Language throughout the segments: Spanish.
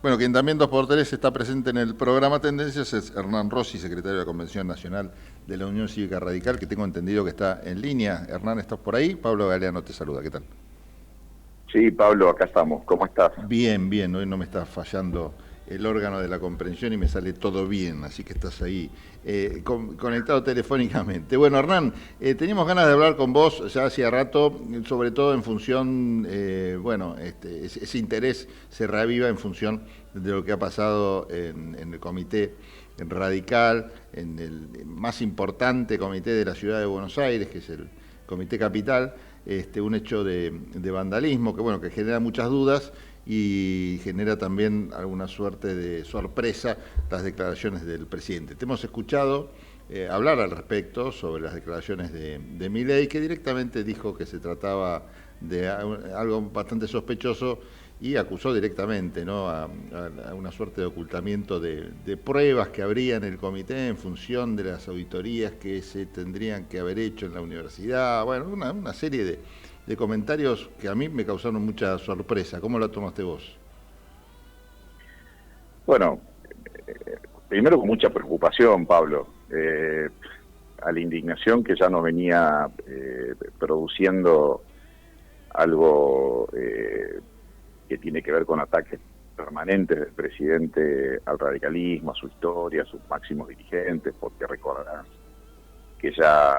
Bueno, quien también 2x3 está presente en el programa Tendencias es Hernán Rossi, secretario de la Convención Nacional de la Unión Cívica Radical, que tengo entendido que está en línea. Hernán, ¿estás por ahí? Pablo Galeano te saluda, ¿qué tal? Sí, Pablo, acá estamos. ¿Cómo estás? Bien, bien, hoy no me está fallando el órgano de la comprensión y me sale todo bien, así que estás ahí conectado telefónicamente. Bueno, Hernán, teníamos ganas de hablar con vos ya hacía rato, sobre todo en función, ese interés se reaviva en función de lo que ha pasado en el comité radical, en el más importante comité de la ciudad de Buenos Aires, que es el Comité Capital, un hecho de vandalismo que genera muchas dudas y genera también alguna suerte de sorpresa las declaraciones del presidente. Te hemos escuchado hablar al respecto sobre las declaraciones de Milei, que directamente dijo que se trataba de algo bastante sospechoso y acusó directamente, ¿no?, a una suerte de ocultamiento de pruebas que habría en el comité en función de las auditorías que se tendrían que haber hecho en la universidad. Bueno, una serie de comentarios que a mí me causaron mucha sorpresa. ¿Cómo la tomaste vos? Bueno, primero con mucha preocupación, Pablo, a la indignación que ya nos venía produciendo algo que tiene que ver con ataques permanentes del presidente al radicalismo, a su historia, a sus máximos dirigentes, porque recordarás que ya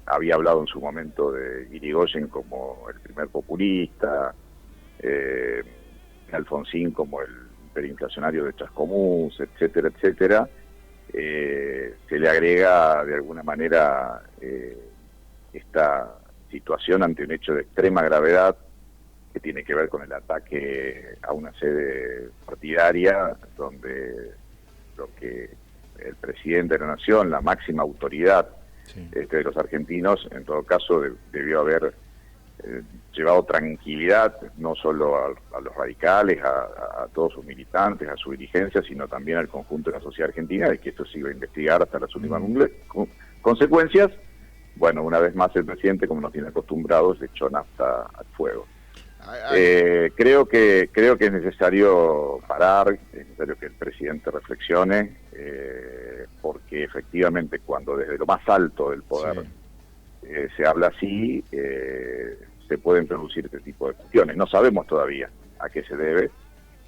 había hablado en su momento de Irigoyen como el primer populista, Alfonsín como el hiperinflacionario de Chascomús, etcétera, etcétera. Se le agrega de alguna manera esta situación ante un hecho de extrema gravedad que tiene que ver con el ataque a una sede partidaria, donde lo que el presidente de la Nación, la máxima autoridad de los argentinos, en todo caso debió haber llevado tranquilidad no solo a los radicales, a todos sus militantes, a su dirigencia, sino también al conjunto de la sociedad argentina, de que esto se iba a investigar hasta las últimas consecuencias. Bueno, una vez más el presidente, como nos tiene acostumbrados, le echó nafta al fuego. Creo que es necesario parar, es necesario que el presidente reflexione, porque efectivamente cuando desde lo más alto del poder se habla así, se pueden producir este tipo de cuestiones. No sabemos todavía a qué se debe.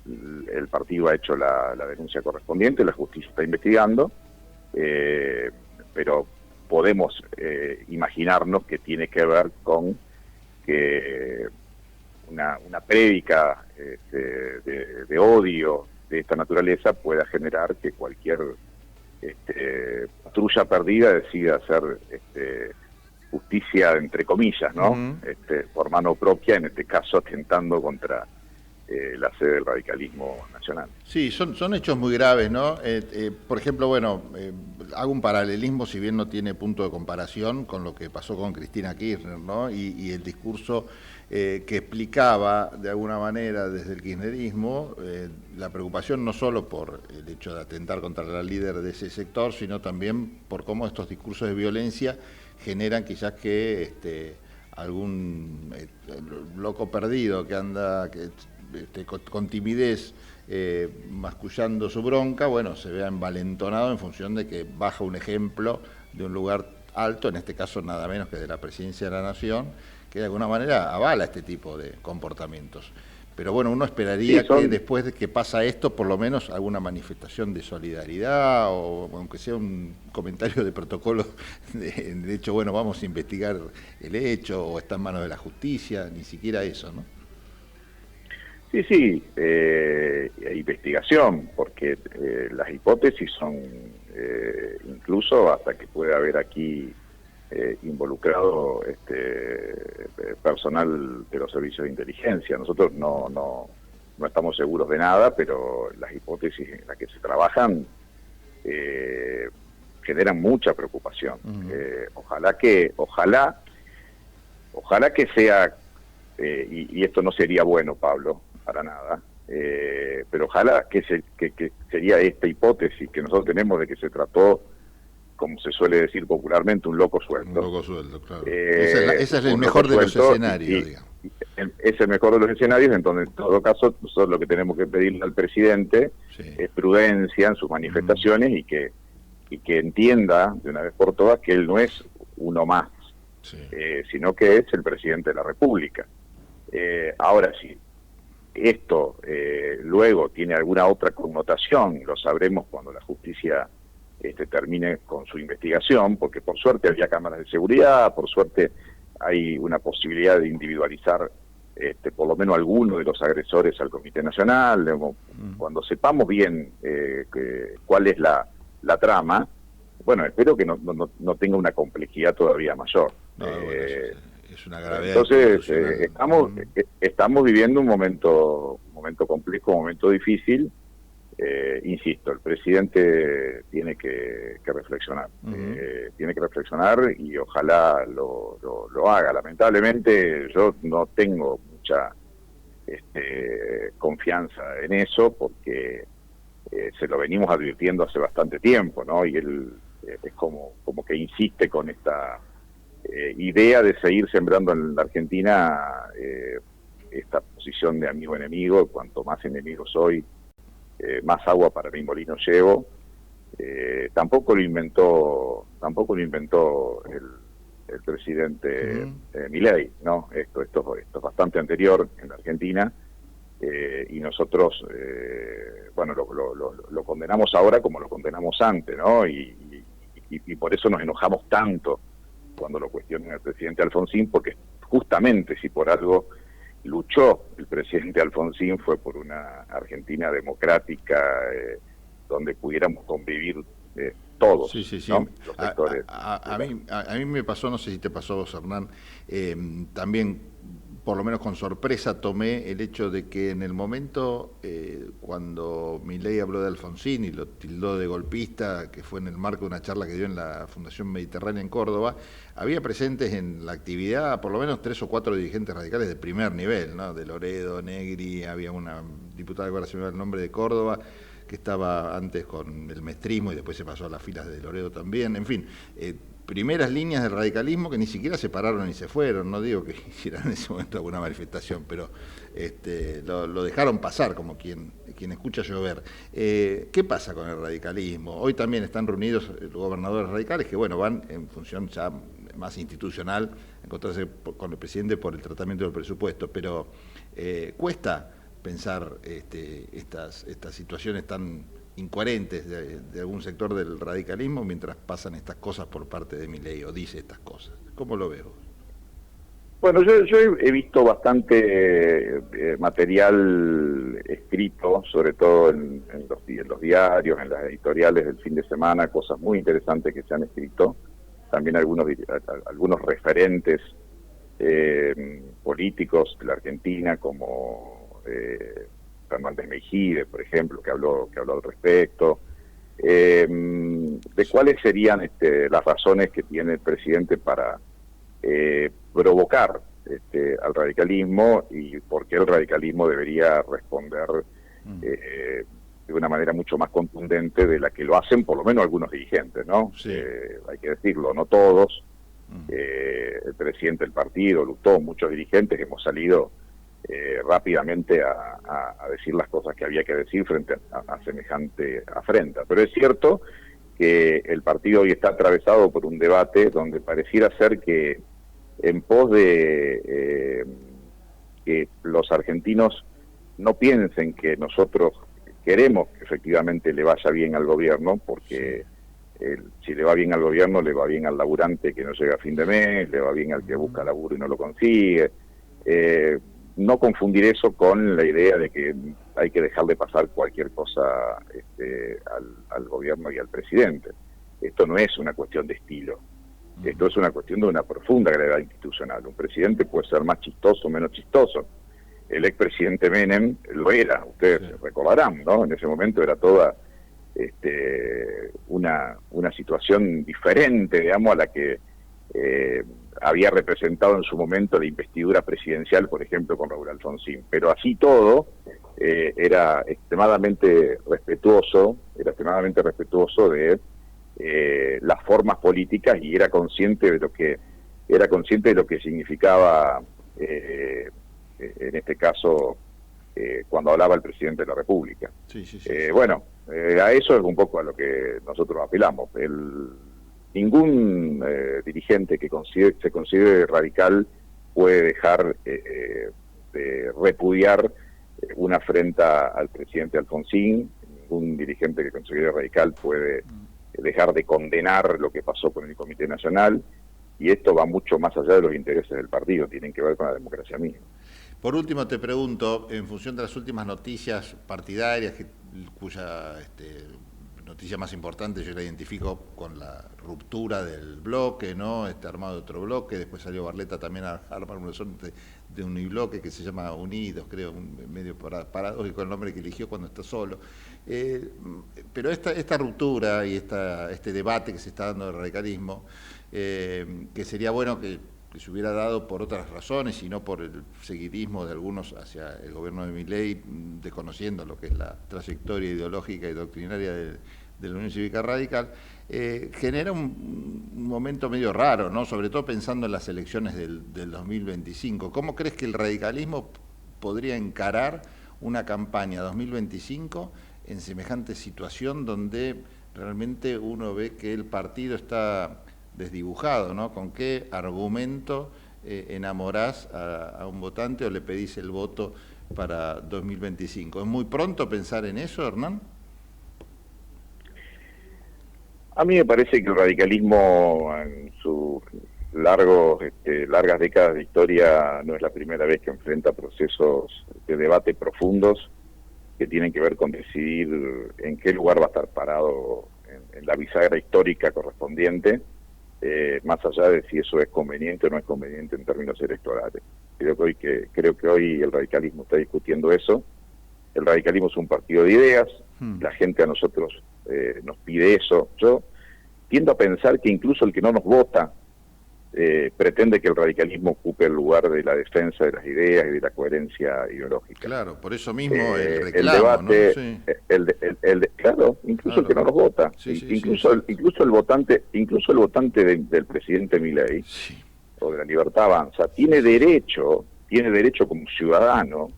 El partido ha hecho la denuncia correspondiente, la justicia está investigando, pero podemos imaginarnos que tiene que ver con que una prédica de odio de esta naturaleza pueda generar que cualquier patrulla perdida decida hacer justicia entre comillas, ¿no? Por mano propia, en este caso atentando contra la sede del radicalismo nacional. Sí, son hechos muy graves, ¿no? Por ejemplo, hago un paralelismo, si bien no tiene punto de comparación, con lo que pasó con Cristina Kirchner, ¿no? Y el discurso que explicaba de alguna manera desde el kirchnerismo la preocupación no solo por el hecho de atentar contra la líder de ese sector, sino también por cómo estos discursos de violencia generan quizás que algún loco perdido que anda con timidez mascullando su bronca, se vea envalentonado en función de que baja un ejemplo de un lugar alto, en este caso nada menos que de la Presidencia de la Nación, que de alguna manera avala este tipo de comportamientos. Pero uno esperaría que después de que pasa esto, por lo menos alguna manifestación de solidaridad, o aunque sea un comentario de protocolo, de hecho, vamos a investigar el hecho, o está en manos de la justicia, ni siquiera eso, ¿no? Sí, hay investigación, porque las hipótesis son incluso hasta que puede haber aquí involucrado personal de los servicios de inteligencia. Nosotros no estamos seguros de nada, pero las hipótesis en las que se trabajan generan mucha preocupación. Ojalá que sea, y esto no sería bueno, Pablo, para nada, pero ojalá que sería esta hipótesis que nosotros tenemos de que se trató, como se suele decir popularmente, un loco suelto. Un loco suelto, claro. Ese es el mejor de los escenarios, digamos. es el mejor de los escenarios, entonces en todo caso nosotros lo que tenemos que pedirle al presidente es prudencia en sus manifestaciones y que entienda de una vez por todas que él no es uno más, sino que es el presidente de la República. Ahora sí, esto luego tiene alguna otra connotación, lo sabremos cuando la justicia termine con su investigación, porque por suerte había cámaras de seguridad, por suerte hay una posibilidad de individualizar por lo menos alguno de los agresores al Comité Nacional. Cuando sepamos bien cuál es la trama, bueno, espero que no tenga una complejidad todavía mayor. Es una gravedad. Entonces, estamos viviendo un momento complejo, un momento difícil. Insisto, el presidente tiene que reflexionar. Tiene que reflexionar y ojalá lo haga. Lamentablemente yo no tengo mucha confianza en eso, porque se lo venimos advirtiendo hace bastante tiempo, ¿no? Y él es como que insiste con esta idea de seguir sembrando en la Argentina esta posición de amigo-enemigo. Cuanto más enemigo soy, más agua para mi molino llevo. Tampoco lo inventó el presidente Milei, ¿no? Esto es bastante anterior en la Argentina, y nosotros bueno, lo condenamos ahora como lo condenamos antes, ¿no? Y por eso nos enojamos tanto cuando lo cuestionan al presidente Alfonsín, porque justamente si por algo luchó el presidente Alfonsín fue por una Argentina democrática, donde pudiéramos convivir todos, ¿no? Los sectores. A mí me pasó, no sé si te pasó a vos, Hernán, también por lo menos con sorpresa tomé el hecho de que en el momento cuando Milei habló de Alfonsín y lo tildó de golpista, que fue en el marco de una charla que dio en la Fundación Mediterránea en Córdoba, había presentes en la actividad por lo menos 3 o 4 dirigentes radicales de primer nivel, ¿no? De Loredo, Negri, había una diputada, ahora se me va el nombre, de Córdoba, que estaba antes con el mestrismo y después se pasó a las filas de Loredo también, en fin, primeras líneas del radicalismo que ni siquiera se pararon ni se fueron. No digo que hicieran en ese momento alguna manifestación, pero lo dejaron pasar, como quien escucha llover. ¿Qué pasa con el radicalismo? Hoy también están reunidos los gobernadores radicales que, bueno, van en función ya más institucional a encontrarse con el presidente por el tratamiento del presupuesto, pero cuesta pensar estas situaciones tan incoherentes de algún sector del radicalismo mientras pasan estas cosas por parte de Milei, o dice estas cosas. ¿Cómo lo veo? Bueno, yo he visto bastante material escrito, sobre todo en los diarios, en las editoriales del fin de semana, cosas muy interesantes que se han escrito. También algunos referentes políticos de la Argentina, como Fernández Mejide, por ejemplo, que habló al respecto, de cuáles serían las razones que tiene el presidente para provocar al radicalismo, y por qué el radicalismo debería responder de una manera mucho más contundente de la que lo hacen por lo menos algunos dirigentes, ¿no? Sí. Hay que decirlo, no todos. El presidente del partido, Lutó, muchos dirigentes hemos salido rápidamente a decir las cosas que había que decir frente a semejante afrenta. Pero es cierto que el partido hoy está atravesado por un debate donde pareciera ser que en pos de que los argentinos no piensen que nosotros queremos que efectivamente le vaya bien al gobierno, porque si le va bien al gobierno, le va bien al laburante que no llega a fin de mes, le va bien al que busca laburo y no lo consigue. No confundir eso con la idea de que hay que dejar de pasar cualquier cosa al gobierno y al presidente. Esto no es una cuestión de estilo. Esto es una cuestión de una profunda gravedad institucional. Un presidente puede ser más chistoso o menos chistoso. El expresidente Menem lo era, ustedes recordarán, ¿no? En ese momento era toda una situación diferente, digamos, a la que había representado en su momento la investidura presidencial, por ejemplo, con Raúl Alfonsín. Pero así todo, era extremadamente respetuoso de las formas políticas, y era consciente de lo que significaba en este caso cuando hablaba el presidente de la República. Bueno, a eso es un poco a lo que nosotros apelamos. Ningún dirigente que se considere radical puede dejar de repudiar una afrenta al presidente Alfonsín. Ningún dirigente que considere radical puede dejar de condenar lo que pasó con el Comité Nacional, y esto va mucho más allá de los intereses del partido, tienen que ver con la democracia misma. Por último, te pregunto, en función de las últimas noticias partidarias, cuya noticia más importante yo la identifico con la ruptura del bloque, ¿no? Armado de otro bloque, después salió Barletta también a armar una suerte de unibloque que se llama Unidos, creo, medio paradójico el nombre que eligió cuando está solo. Pero esta ruptura y este debate que se está dando del radicalismo, que sería bueno que se hubiera dado por otras razones y no por el seguidismo de algunos hacia el gobierno de Milei, desconociendo lo que es la trayectoria ideológica y doctrinaria de la Unión Cívica Radical, genera un momento medio raro, ¿no? Sobre todo pensando en las elecciones del 2025. ¿Cómo crees que el radicalismo podría encarar una campaña 2025 en semejante situación donde realmente uno ve que el partido está desdibujado, ¿no? ¿Con qué argumento enamorás a un votante o le pedís el voto para 2025? ¿Es muy pronto pensar en eso, Hernán? A mí me parece que el radicalismo en sus largas décadas de historia no es la primera vez que enfrenta procesos de debate profundos que tienen que ver con decidir en qué lugar va a estar parado en la bisagra histórica correspondiente, más allá de si eso es conveniente o no es conveniente en términos electorales. Creo que hoy el radicalismo está discutiendo eso. El radicalismo es un partido de ideas, la gente a nosotros nos pide eso. Yo tiendo a pensar que incluso el que no nos vota pretende que el radicalismo ocupe el lugar de la defensa de las ideas y de la coherencia ideológica. Claro, por eso mismo el reclamo, el debate, ¿no? Sí. Claro, incluso el que no nos vota, incluso el votante del presidente Milei o de la Libertad Avanza tiene derecho como ciudadano,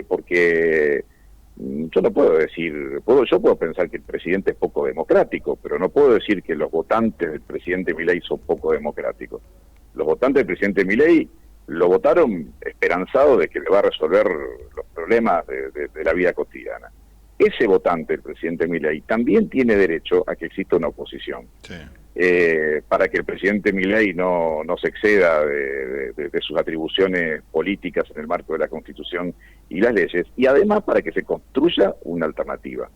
porque yo no puedo decir, yo puedo pensar que el presidente es poco democrático, pero no puedo decir que los votantes del presidente Milei son poco democráticos. Los votantes del presidente Milei lo votaron esperanzado de que le va a resolver los problemas de la vida cotidiana. Ese votante del presidente Milei también tiene derecho a que exista una oposición. Sí. Para que el presidente Milei no se exceda de sus atribuciones políticas en el marco de la Constitución y las leyes, y además para que se construya una alternativa.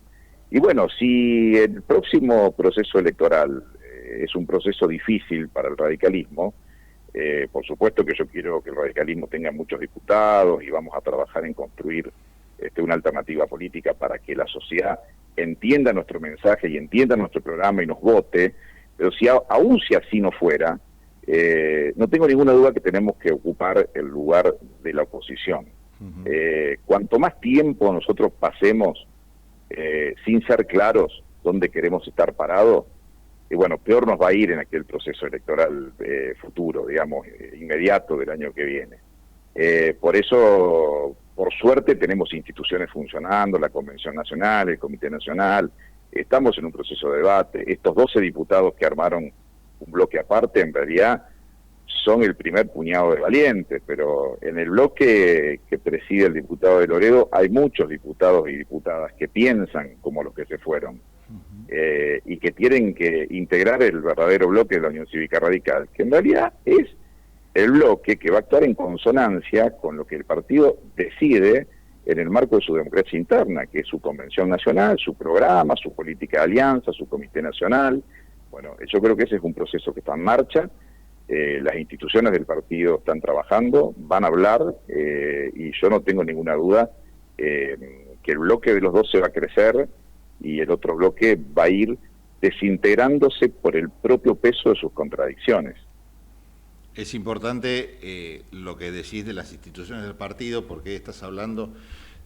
Y bueno, si el próximo proceso electoral es un proceso difícil para el radicalismo, por supuesto que yo quiero que el radicalismo tenga muchos diputados y vamos a trabajar en construir una alternativa política para que la sociedad entienda nuestro mensaje y entienda nuestro programa y nos vote. Pero aún si así no fuera, no tengo ninguna duda que tenemos que ocupar el lugar de la oposición. Cuanto más tiempo nosotros pasemos sin ser claros dónde queremos estar parados, bueno, peor nos va a ir en aquel proceso electoral futuro, digamos, inmediato del año que viene. Por eso, por suerte, tenemos instituciones funcionando, la Convención Nacional, el Comité Nacional. Estamos en un proceso de debate. Estos 12 diputados que armaron un bloque aparte, en realidad, son el primer puñado de valientes, pero en el bloque que preside el diputado de Loredo hay muchos diputados y diputadas que piensan como los que se fueron, y que tienen que integrar el verdadero bloque de la Unión Cívica Radical, que en realidad es el bloque que va a actuar en consonancia con lo que el partido decide en el marco de su democracia interna, que es su convención nacional, su programa, su política de alianza, su comité nacional. Bueno, yo creo que ese es un proceso que está en marcha. Las instituciones del partido están trabajando, van a hablar, y yo no tengo ninguna duda que el bloque de los 12 va a crecer y el otro bloque va a ir desintegrándose por el propio peso de sus contradicciones. Es importante lo que decís de las instituciones del partido, porque estás hablando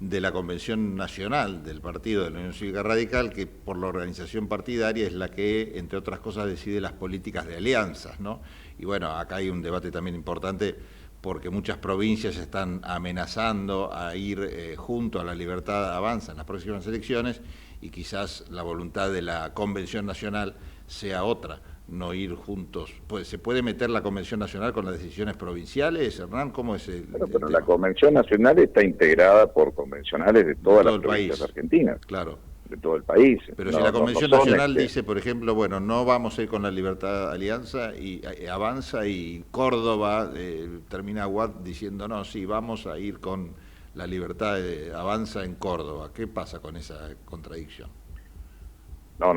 de la Convención Nacional del Partido de la Unión Cívica Radical, que por la organización partidaria es la que, entre otras cosas, decide las políticas de alianzas, ¿no? Y bueno, acá hay un debate también importante porque muchas provincias están amenazando a ir junto a la Libertad Avanza en las próximas elecciones, y quizás la voluntad de la Convención Nacional sea otra, no ir juntos. ¿Se puede meter la Convención Nacional con las decisiones provinciales, Hernán? ¿Cómo es el Pero tema? la Convención Nacional está integrada por convencionales de todas las el provincias país argentinas, Claro. de todo el país. Pero No, si la no, Convención no son Nacional dice, por ejemplo, bueno, no vamos a ir con la Libertad Alianza y Avanza, y Córdoba termina diciendo, no, sí, vamos a ir con la Libertad Avanza en Córdoba. ¿Qué pasa con esa contradicción? No.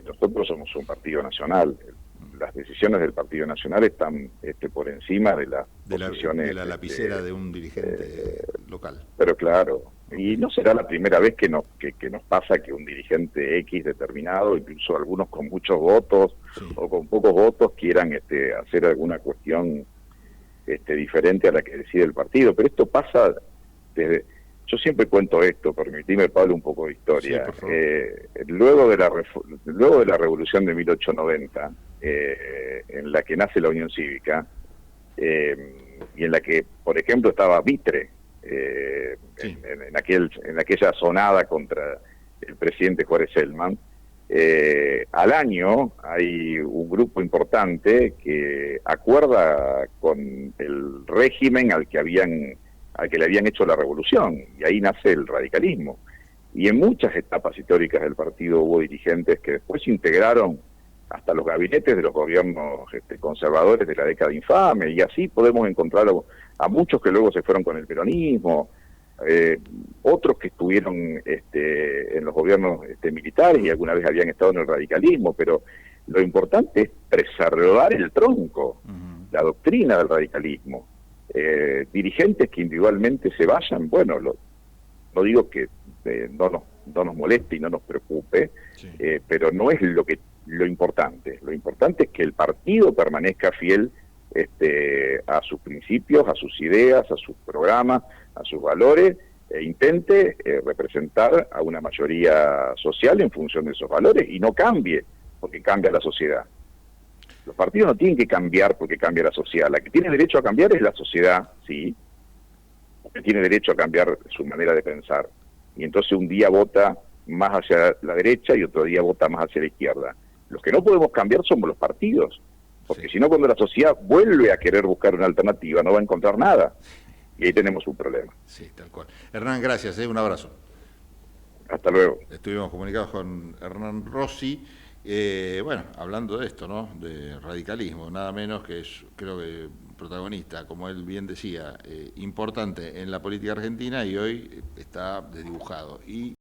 Nosotros somos un partido nacional. Las decisiones del Partido Nacional están por encima de las posiciones de la lapicera de un dirigente local. Pero claro, y no será la primera vez que nos pasa que un dirigente X determinado, incluso algunos con muchos votos o con pocos votos, quieran hacer alguna cuestión diferente a la que decide el partido. Pero esto pasa desde... Yo siempre cuento esto, permitime, Pablo, un poco de historia. Sí, por favor. Luego de la Revolución de 1890, en la que nace la Unión Cívica, y en la que, por ejemplo, estaba Mitre, en aquella sonada contra el presidente Juárez Celman, al año hay un grupo importante que acuerda con el régimen al que le habían hecho la revolución, y ahí nace el radicalismo. Y en muchas etapas históricas del partido hubo dirigentes que después integraron hasta los gabinetes de los gobiernos conservadores de la década infame, y así podemos encontrar a muchos que luego se fueron con el peronismo, otros que estuvieron en los gobiernos militares y alguna vez habían estado en el radicalismo, pero lo importante es preservar el tronco, la doctrina del radicalismo. Dirigentes que individualmente se vayan, bueno, no digo que no nos moleste y no nos preocupe, pero no es lo importante. Lo importante es que el partido permanezca fiel a sus principios, a sus ideas, a sus programas, a sus valores, e intente representar a una mayoría social en función de esos valores, y no cambie porque cambia la sociedad. Los partidos no tienen que cambiar porque cambia la sociedad. La que tiene derecho a cambiar es la sociedad, sí, que tiene derecho a cambiar su manera de pensar. Y entonces un día vota más hacia la derecha y otro día vota más hacia la izquierda. Los que no podemos cambiar somos los partidos, porque si no, cuando la sociedad vuelve a querer buscar una alternativa, no va a encontrar nada. Y ahí tenemos un problema. Sí, tal cual. Hernán, gracias, un abrazo. Hasta luego. Estuvimos comunicados con Hernán Rossi. Bueno, hablando de esto, ¿no? De radicalismo, nada menos que es, creo que protagonista, como él bien decía, importante en la política argentina, y hoy está desdibujado. Y